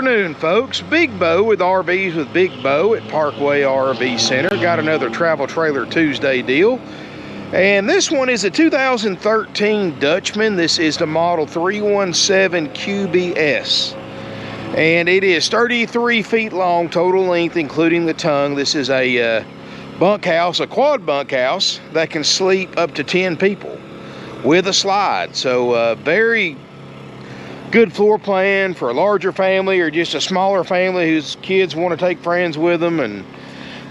afternoon, folks. Big Bo with RVs with Big Bo at Parkway RV Center. Got another Travel Trailer Tuesday deal. And this one is a 2013 Dutchman. This is the model 317 QBS. And it is 33 feet long total length, including the tongue. This is a bunkhouse, a quad bunkhouse that can sleep up to 10 people with a slide. So very good floor plan for a larger family or just a smaller family whose kids want to take friends with them and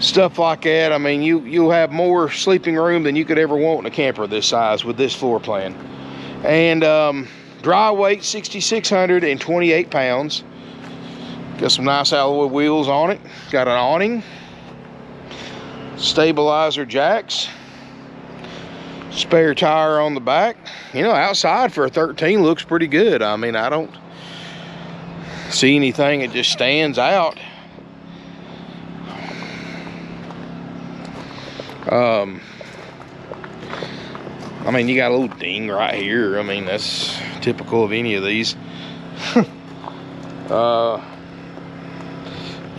stuff like that. I mean, you'll have more sleeping room than you could ever want in a camper this size with this floor plan. And dry weight 6,628 pounds. Got some nice alloy wheels on it. Got an awning, stabilizer jacks, spare tire on the back. You know, outside for a 13 looks pretty good. I mean, I don't see anything that just stands out. I mean, you got a little ding right here. I mean, that's typical of any of these.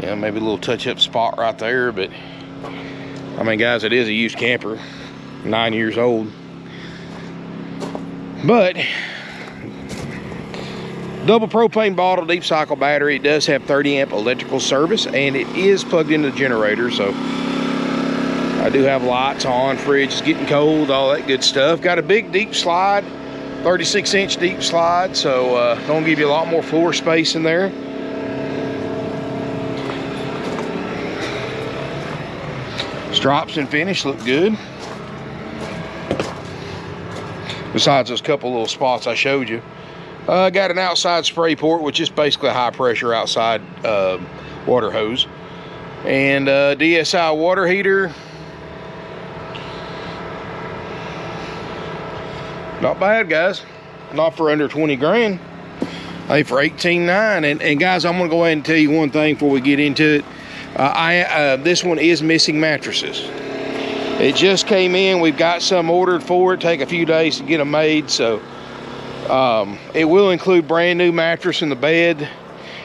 Yeah, maybe a little touch-up spot right there, but I mean, guys, it is a used camper, 9 years old. But double propane bottle, deep cycle battery. It does have 30 amp electrical service, and it is plugged into the generator. So I do have lights on, fridge is getting cold, all that good stuff. Got a big deep slide, 36-inch deep slide, so gonna give you a lot more floor space in there. Stripes and finish look good. Besides those couple little spots I showed you. Got an outside spray port, which is basically a high pressure outside water hose. And DSI water heater. Not bad, guys. Not for under 20 grand. Hey, for 18.9. And guys, I'm gonna go ahead and tell you one thing before we get into it. This one is missing mattresses. It just came in. We've got some ordered for it. Take a few days to get them made. So it will include brand new mattress in the bed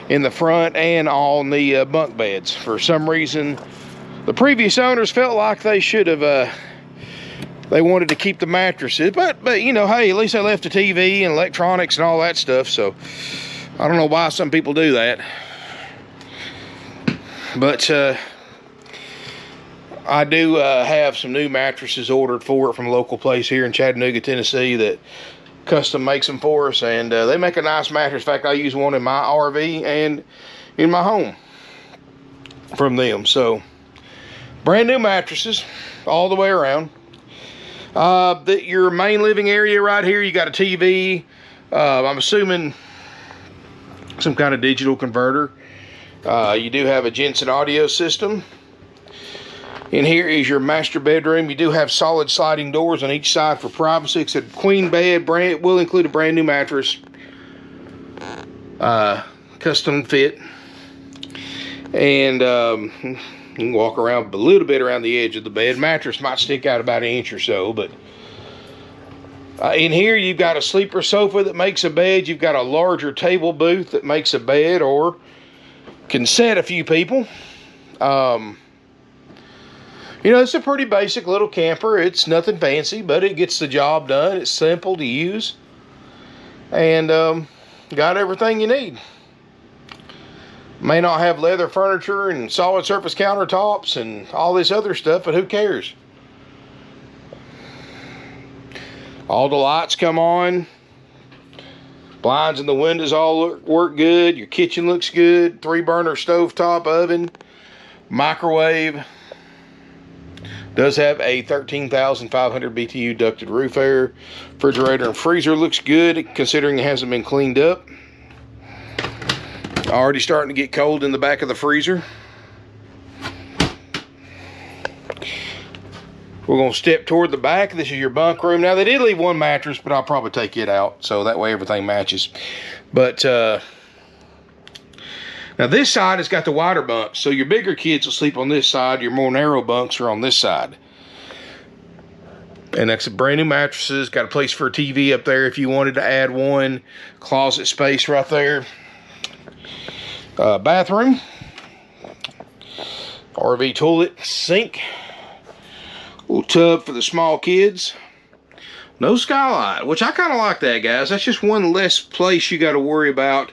in the front and on the bunk beds. For some reason, the previous owners felt like they should have. They wanted to keep the mattresses, but you know, hey, at least they left the TV and electronics and all that stuff. So I don't know why some people do that. But I do have some new mattresses ordered for it from a local place here in Chattanooga, Tennessee that custom makes them for us, and they make a nice mattress. In fact, I use one in my RV and in my home from them. So brand new mattresses all the way around. Your main living area right here, you got a TV. I'm assuming some kind of digital converter. You do have a Jensen audio system. In here is your master bedroom. You do have solid sliding doors on each side for privacy. It's a queen bed. It will include a brand new mattress. Custom fit. And you can walk around a little bit around the edge of the bed. Mattress might stick out about an inch or so, but in here you've got a sleeper sofa that makes a bed. You've got a larger table booth that makes a bed or can set a few people. You know, it's a pretty basic little camper. It's nothing fancy, but it gets the job done. It's simple to use, and got everything you need. May not have leather furniture and solid surface countertops and all this other stuff, but who cares? All the lights come on. Blinds in the windows all work good. Your kitchen looks good. 3-burner stovetop oven. Microwave. Does have a 13,500 BTU ducted roof air. Refrigerator and freezer looks good considering it hasn't been cleaned up. Already starting to get cold in the back of the freezer. We're going to step toward the back. This is your bunk room. Now, they did leave one mattress, but I'll probably take it out so that way everything matches. But now this side has got the wider bunks, so your bigger kids will sleep on this side. Your more narrow bunks are on this side. And that's a brand new mattresses. Got a place for a TV up there if you wanted to add one. Closet space right there. Bathroom, RV toilet, sink, little tub for the small kids. No skylight, which I kind of like that, guys. That's just one less place you got to worry about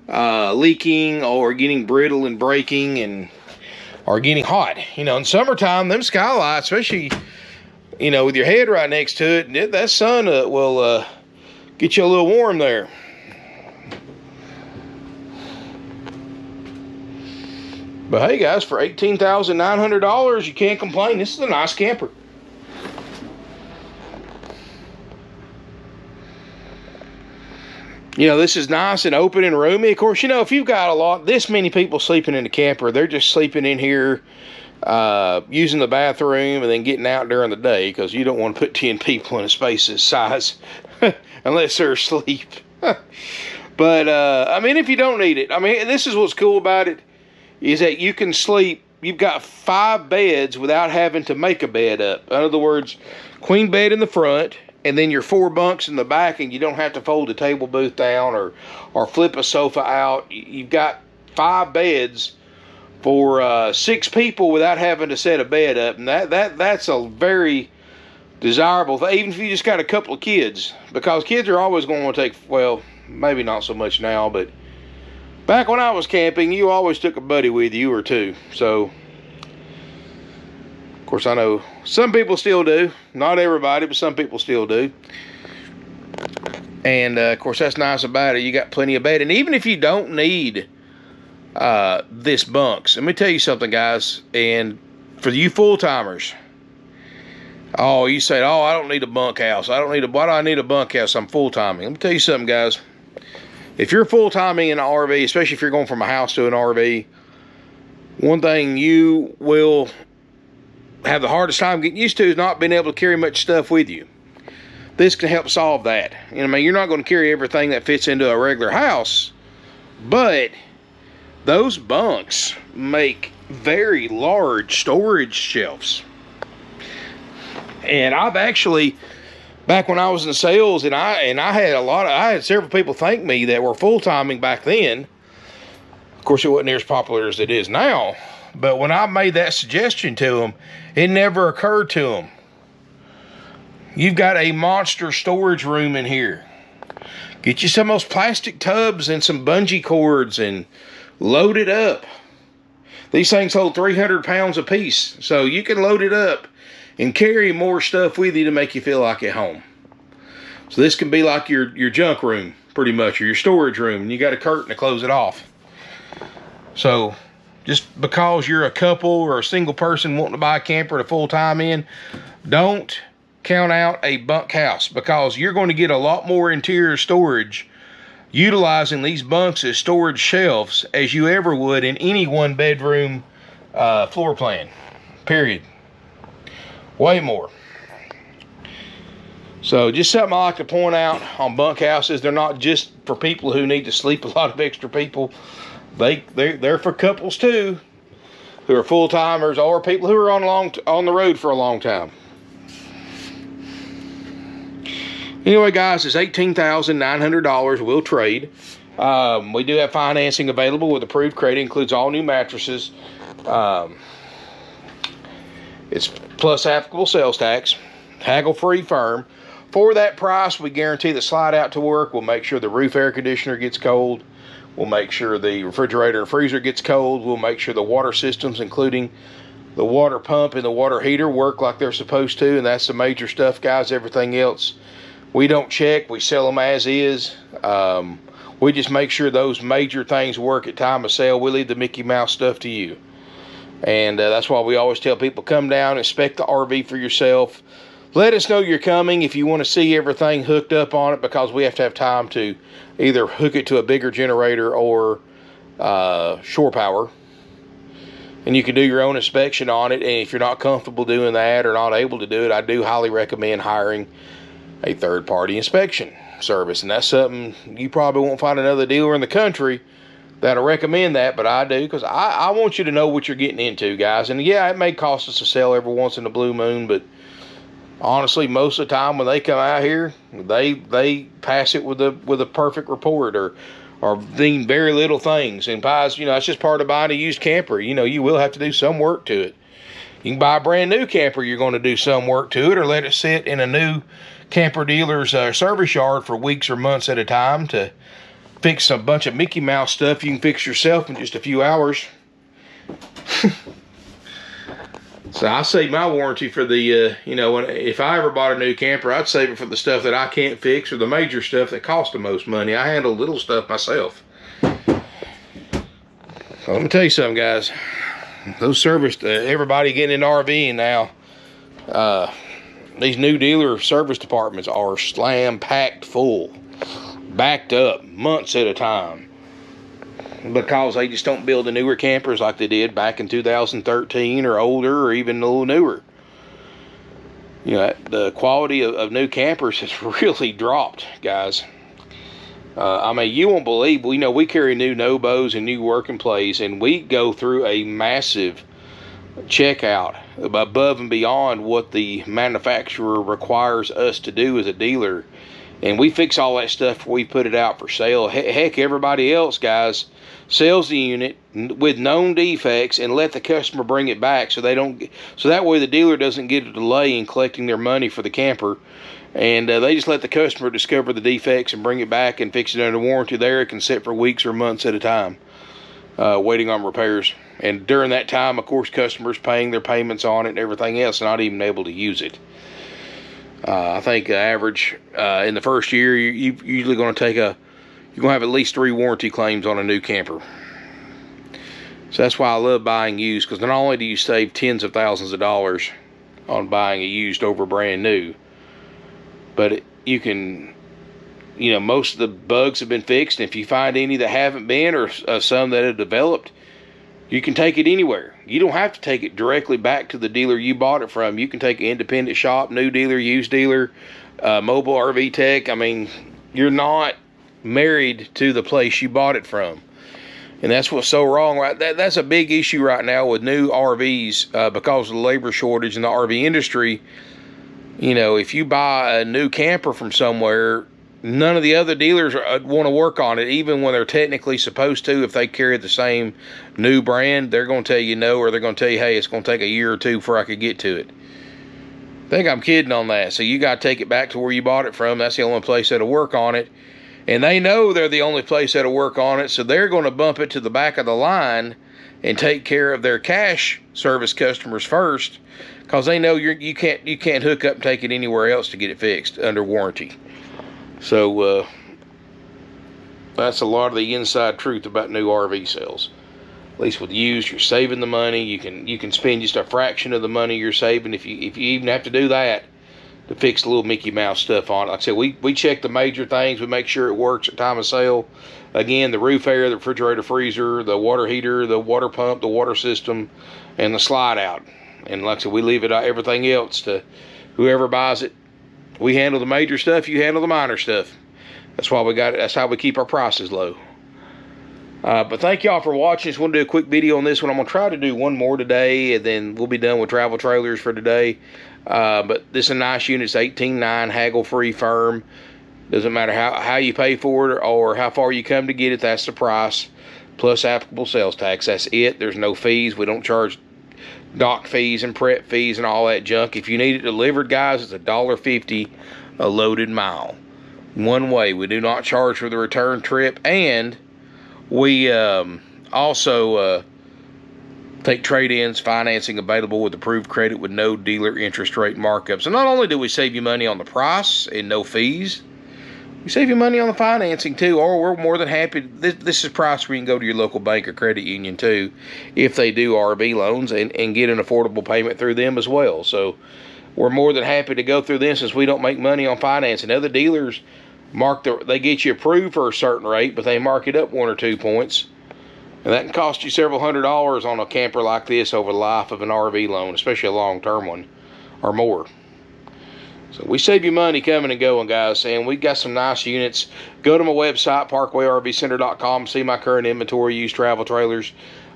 leaking or getting brittle and breaking or getting hot. You know, in summertime, them skylights, especially, you know, with your head right next to it, that sun will get you a little warm there. But hey, guys, for $18,900, you can't complain. This is a nice camper. You know, this is nice and open and roomy. Of course, you know, if you've got this many people sleeping in the camper, they're just sleeping in here, using the bathroom and then getting out during the day, because you don't want to put 10 people in a space this size unless they're asleep. But, I mean, if you don't need it, I mean, this is what's cool about it, is that you can sleep. You've got 5 beds without having to make a bed up. In other words, queen bed in the front, and then your 4 bunks in the back, and you don't have to fold the table booth down or flip a sofa out. You've got 5 beds for 6 people without having to set a bed up, and that's a very desirable thing, even if you just got a couple of kids, because kids are always going to want to take, well, maybe not so much now, but back when I was camping, you always took a buddy with you or 2. So, of course, I know some people still do. Not everybody, but some people still do. And, of course, that's nice about it. You got plenty of bed. And even if you don't need this bunks, let me tell you something, guys. And for you full-timers, oh, you say, oh, I don't need a bunkhouse. Why do I need a bunkhouse? I'm full-timing. Let me tell you something, guys. If you're full-timing in an RV, especially if you're going from a house to an RV, one thing you will have the hardest time getting used to is not being able to carry much stuff with you. This can help solve that. You know, I mean, you're not going to carry everything that fits into a regular house, but those bunks make very large storage shelves. And I've actually, back when I was in sales, and I had several people thank me that were full-timing back then. Of course, it wasn't near as popular as it is now. But when I made that suggestion to them, it never occurred to them. You've got a monster storage room in here. Get you some of those plastic tubs and some bungee cords and load it up. These things hold 300 pounds apiece, so you can load it up and carry more stuff with you to make you feel like at home. So this can be like your junk room, pretty much, or your storage room, and you got a curtain to close it off. So just because you're a couple or a single person wanting to buy a camper to full-time in, don't count out a bunkhouse, because you're going to get a lot more interior storage utilizing these bunks as storage shelves as you ever would in any one-bedroom floor plan, period. Way more. So just something I like to point out on bunkhouses, they're not just for people who need to sleep a lot of extra people. They're for couples too, who are full-timers or people who are on the road for a long time. Anyway, guys, it's $18,900. We'll trade. We do have financing available with approved credit. Includes all new mattresses. It's plus applicable sales tax. Haggle-free firm. For that price, we guarantee the slide out to work. We'll make sure the roof air conditioner gets cold. We'll make sure the refrigerator and freezer gets cold. We'll make sure the water systems, including the water pump and the water heater, work like they're supposed to. And that's the major stuff, guys. Everything else, we don't check. We sell them as is. We just make sure those major things work at time of sale. We leave the Mickey Mouse stuff to you. And that's why we always tell people, come down, inspect the RV for yourself. Let us know you're coming if you want to see everything hooked up on it, because we have to have time to either hook it to a bigger generator or shore power. And you can do your own inspection on it. And if you're not comfortable doing that or not able to do it, I do highly recommend hiring a third-party inspection service. And that's something you probably won't find another dealer in the country that'll recommend that, but I do, because I want you to know what you're getting into, guys. And yeah, it may cost us a sale every once in a blue moon, but honestly, most of the time when they come out here, they pass it with a perfect report, or very little things. And buys, you know, that's just part of buying a used camper. You know, you will have to do some work to it. You can buy a brand new camper, you're going to do some work to it, or let it sit in a new camper dealer's service yard for weeks or months at a time to fix a bunch of Mickey Mouse stuff you can fix yourself in just a few hours. So I save my warranty for the, you know, if I ever bought a new camper, I'd save it for the stuff that I can't fix or the major stuff that costs the most money. I handle little stuff myself. So let me tell you something, guys. Those service, everybody getting in RVing now, these new dealer service departments are slam-packed full, backed up, months at a time. Because they just don't build the newer campers like they did back in 2013 or older or even a little newer. You know, the quality of new campers has really dropped, guys. I mean, you won't believe, you know, we carry new Nobos and new working plays, and we go through a massive checkout above and beyond what the manufacturer requires us to do as a dealer. And we fix all that stuff before we put it out for sale. Heck, everybody else, guys, sells the unit with known defects and let the customer bring it back so that way the dealer doesn't get a delay in collecting their money for the camper. And they just let the customer discover the defects and bring it back and fix it under warranty. There it can sit for weeks or months at a time, waiting on repairs. And during that time, of course, customers paying their payments on it and everything else, not even able to use it. I think average in the first year, you're usually going to you're going to have at least 3 warranty claims on a new camper. So that's why I love buying used, because not only do you save tens of thousands of dollars on buying a used over brand new, but you can, you know, most of the bugs have been fixed. And if you find any that haven't been, or some that have developed, you can take it anywhere. You don't have to take it directly back to the dealer you bought it from. You can take an independent shop, new dealer, used dealer, mobile RV tech. I mean, you're not married to the place you bought it from. And that's what's so wrong. Right? That's a big issue right now with new RVs because of the labor shortage in the RV industry. You know, if you buy a new camper from somewhere, none of the other dealers want to work on it, even when they're technically supposed to. If they carry the same new brand, they're going to tell you no, or they're going to tell you, hey, it's going to take a year or two before I could get to it. I think I'm kidding on that. So you got to take it back to where you bought it from. That's the only place that'll work on it. And they know they're the only place that'll work on it, so they're going to bump it to the back of the line and take care of their cash service customers first, because they know you can't hook up and take it anywhere else to get it fixed under warranty. So that's a lot of the inside truth about new RV sales. At least with used, you're saving the money. You can spend just a fraction of the money you're saving if you even have to do that to fix the little Mickey Mouse stuff on it. Like I said, we check the major things. We make sure it works at time of sale. Again, the roof air, the refrigerator, freezer, the water heater, the water pump, the water system, and the slide out. And like I said, we leave it everything else to whoever buys it. We handle the major stuff, you handle the minor stuff. That's why we got it. That's how we keep our prices low. But thank y'all for watching. Just want to do a quick video on this one. I'm going to try to do one more today, and then we'll be done with travel trailers for today. But this is a nice unit. It's 18.9, haggle-free, firm. Doesn't matter how you pay for it or how far you come to get it. That's the price, plus applicable sales tax. That's it. There's no fees. We don't charge dock fees and prep fees and all that junk. If you need it delivered, guys, it's $1.50 a loaded mile. One way. We do not charge for the return trip, and we also take trade-ins, financing available with approved credit with no dealer interest rate markups. And not only do we save you money on the price and no fees, we save you money on the financing too. Or we're more than happy. This is a price where you can go to your local bank or credit union too, if they do RV loans, and get an affordable payment through them as well. So we're more than happy to go through this, since we don't make money on financing. Other dealers they get you approved for a certain rate, but they mark it up 1 or 2 points. And that can cost you several $100s on a camper like this over the life of an RV loan, especially a long-term one or more. So we save you money coming and going, guys. And we got some nice units. Go to my website, parkwayrvcenter.com, see my current inventory, used travel trailers.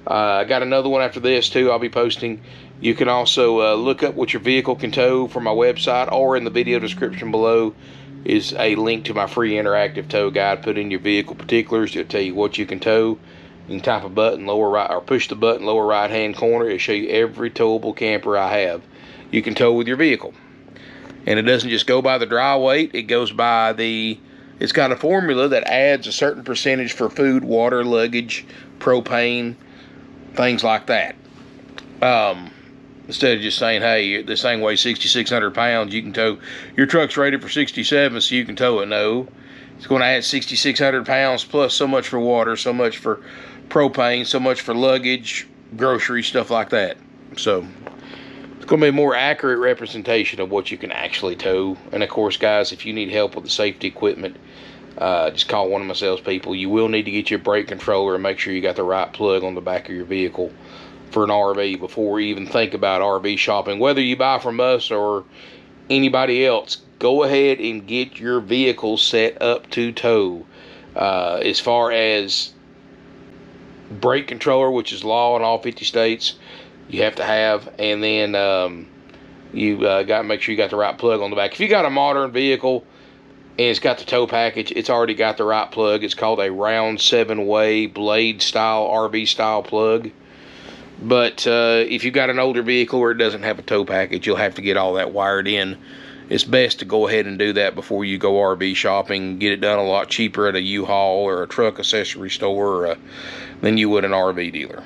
I got another one after this too I'll be posting. You can also look up what your vehicle can tow from my website or in the video description below. is a link to my free interactive tow guide. Put in your vehicle particulars. It'll tell you what you can tow. You can tap a button lower right, or push the button lower right hand corner. It'll show you every towable camper I have you can tow with your vehicle. And it doesn't just go by the dry weight. It goes by it's got a formula that adds a certain percentage for food, water, luggage, propane, things like that. Instead of just saying, hey, this thing weighs 6,600 pounds, you can tow, your truck's rated for 67, so you can tow it. No, it's going to add 6,600 pounds plus so much for water, so much for propane, so much for luggage, groceries, stuff like that. So it's going to be a more accurate representation of what you can actually tow. And of course, guys, if you need help with the safety equipment, just call one of my salespeople. You will need to get your brake controller and make sure you got the right plug on the back of your vehicle for an RV before you even think about RV shopping. Whether you buy from us or anybody else, go ahead and get your vehicle set up to tow. As far as brake controller, which is law in all 50 states, you have to have, and then you got to make sure you got the right plug on the back. If you got a modern vehicle and it's got the tow package, it's already got the right plug. It's called a round 7-way blade style, RV style plug. But if you've got an older vehicle where it doesn't have a tow package, you'll have to get all that wired in. It's best to go ahead and do that before you go RV shopping. Get it done a lot cheaper at a U-Haul or a truck accessory store than you would an RV dealer.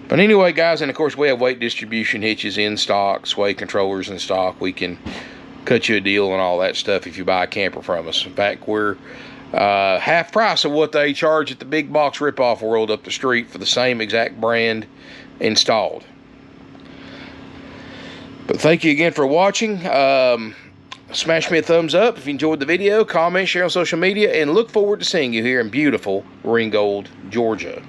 But anyway, guys, and of course we have weight distribution hitches in stock, sway controllers in stock. We can cut you a deal on all that stuff if you buy a camper from us. In fact, we're half price of what they charge at the big box ripoff world up the street for the same exact brand installed. But thank you again for watching. Smash me a thumbs up if you enjoyed the video. Comment, share on social media, and look forward to seeing you here in beautiful Ringgold, Georgia.